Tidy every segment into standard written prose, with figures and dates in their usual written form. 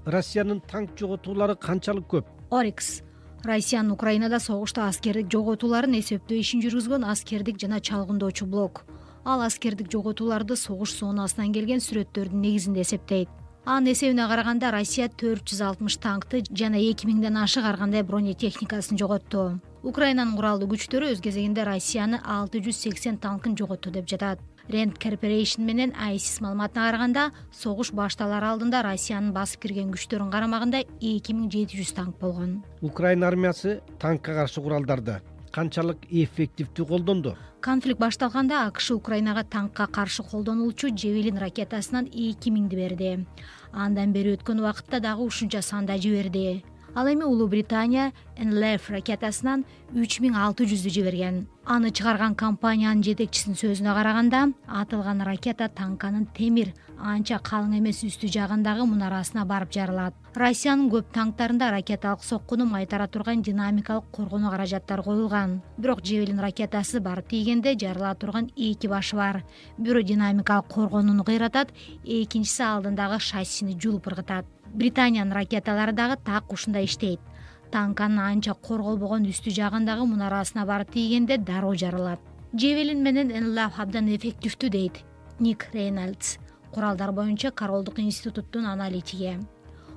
Россиянын танк жоготуулары канчалык көп? Орикс. Россиянын Украинада согушта аскердик жоготууларын эсептөө ишин жүргүзгөн аскердик жана чалгындоочу блог. Ал аскердик жоготууларды согуш зонасынан келген сүрөттөрдүн негизинде эсептейт. Анын эсебине караганда Россия 460 танкты жана 2000ден ашык ар кандай бронетехникасын жоготту. Украинанын куралдуу күчтөрү өз кезегинде Россияны 680 танкын жоготту деп жатат. Rand Corporation менен ISIS маалыматына караганда, согуш башталар алдында Россиянын басып кирген күчтөрүнүн карамагында 2700 танк болгон. Украина армиясы танкка каршы куралдарды канчалык эффективдүү колдонду? Конфликт башталганда АКШ Украинага танкка каршы колдонулчу Javelin ракетасынан 2000ди берди. Андан бери өткөн убакытта дагы ушунча санда жиберди. Ал эми Улуу Британия NLF ракетасынан 3600 жиберген. Аны чыгарган компаниянын жетекчисинин сөзүнө караганда, атылган ракета танканын темир, анча калың эмес үстү жагындагы мунарасына барып жарылат. Россиянын көп танктарында ракеталык соккуну майтара турган динамикалык коргонуу каражаттары коюлган. Бирок Javelin ракетасы барып тийгенде жарыла турган эки башы бар. Бирөө динамикалык коргонууну кыйратат, экинчиси алдындагы шассини жулуп ыргытат. Британиянын ракеталары дагы так ушундай иштейт. Танканын анча корголбогон үстү жагындагы мунарасына барып тийгенде дароо жарылат. Javelin менен NLF абдан эффективдүү дейт Ник Рейнольдс, куралдар боюнча Королдук институттун аналитиги.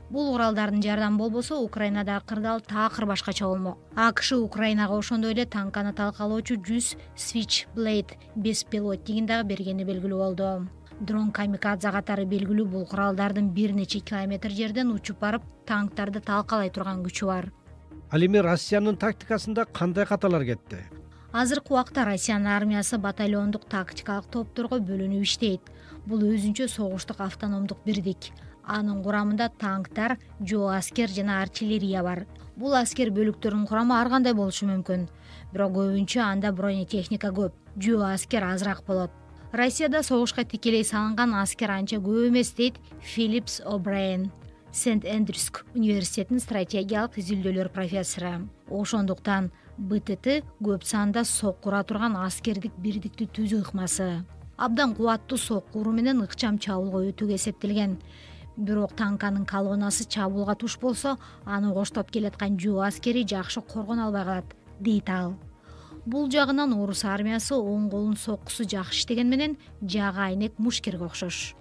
Бул куралдардын жардамы болбосо Украинадагы кырдаал такыр башкача болмок. АКШ Украинага ошондой эле танканы талкалоочу 100 Switchblade беспилотнигин дагы бергени белгилүү болду. Дрон камикадзе катары белгилүү бул куралдардын бир нече километр жерден учуп барып танктарды талкалай турган күчү бар. Ал эми Россиянын тактикасында кандай каталар кетти? Азыркы убакта Россиянын армиясы батальондук тактикалык топторго бөлүнүп иштейт. Бул өзүнчө согуштук автономдук бирдик. Анын курамында танктар, жоо аскер жана артиллерия бар. Бул аскер бөлүктөрүнүн курамы ар кандай болушу мүмкүн. Бирок көбүнчө анда бронетехника көп, жөө аскер азыраак болот. Россияда согушка тикелей салынган аскер анча көп эмес дейт Филлипс О'Брайен, Сент-Эндрюс университетинин стратегиялык изилдөөлөр профессору. Ошондуктан БТТ көп санда сокку ура турган аскердик бирдикти түзүү ыкмасы. Абдан кубаттуу сокку уруу менен ыкчам чабуулга өтүүгө эсептелген. Бирок танканын колоннасы чабуулга туш болсо, аны коштоп келаткан жөө аскери жакшы коргоно албай калат, дейт ал. Бул жагынан орус армиясы оң колунун соккусу жакшы иштеген менен жагы айнек мушкерге окшош.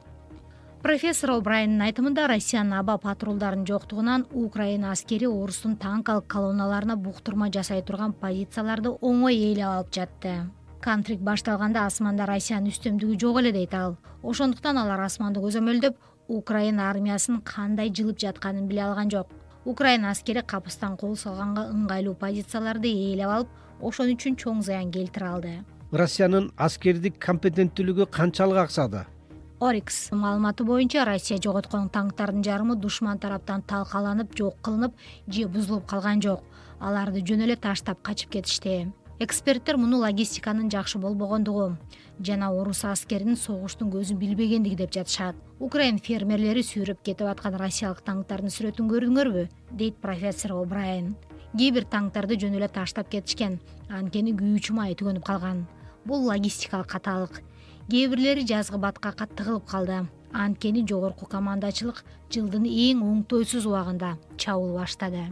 Профессор О'Брайендин айтымында Россиянын аба патрулдарын жоктугунан Украина аскери орустун танкалык колонналарына буктурма жасай турган позицияларды оңой ээлеп алып жатты. Конфликт башталганда асманда Россиянын үстөмдүгү жок эле дейт ал. Ошондуктан алар асманды көзөмөлдөп, Украина армиясынын кандай жылып жатканын биле алган жок. Украина аскери капыстан кол салганга ыңгайлуу позицияларды ээлеп алып, ошон үчүн чоң зыян келтире алды. Россиянын аскердик компетенттүүлүгү канчалык аксады? Орикс маалыматы боюнча Россия жоготкон танктардын жарымы душман тараптан талкаланып, жок кылынып же бузулуп калган жок. Аларды жөн эле таштап качып кетишти. Эксперттер муну логистиканын жакшы болбогондугу жана орус аскеринин согуштун көзүн билбегендиги деп жатышат. Украин фермерлери сүйрөп кетип аткан россиялык танктардын сүрөтүн көрдүңөрбү, дейт профессор О'Брайен. Кээ бир танктарды жөн эле таштап кетишкен, анткени күйүүчү май түгөнүп калган. Бул логистикалык катаалык. Кээ бирлери жазгы баткакка тыгылып калды, анткени жогорку командачылык жылдын эң оңтойсуз убагында чабуул баштады.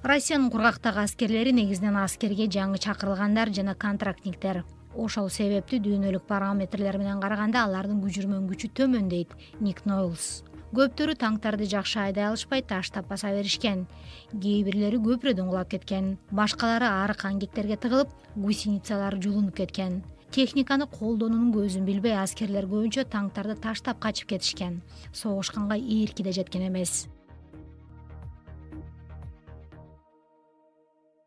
Россиянын кургактагы аскерлери негизинен аскерге жаңы чакырылгандар жана контрактниктер. Ошол себептүү дүйнөлүк параметрлер менен караганда алардын күжүрмөн күчү төмөн, дейт Ник Нойлс. Көптөрү танктарды жакшы айдай алышпай таштап баса беришкен. Кээ бирлери көпүрөдөн кулап кеткен. Башкалары арык аңгектерге тыгылып, гусеницалары жулунуп кеткен. Техниканы колдонуунун көзүн билбей аскерлер көбүнчө танктарды таштап качып кетишкен. Согушканга эрки да жеткен эмес.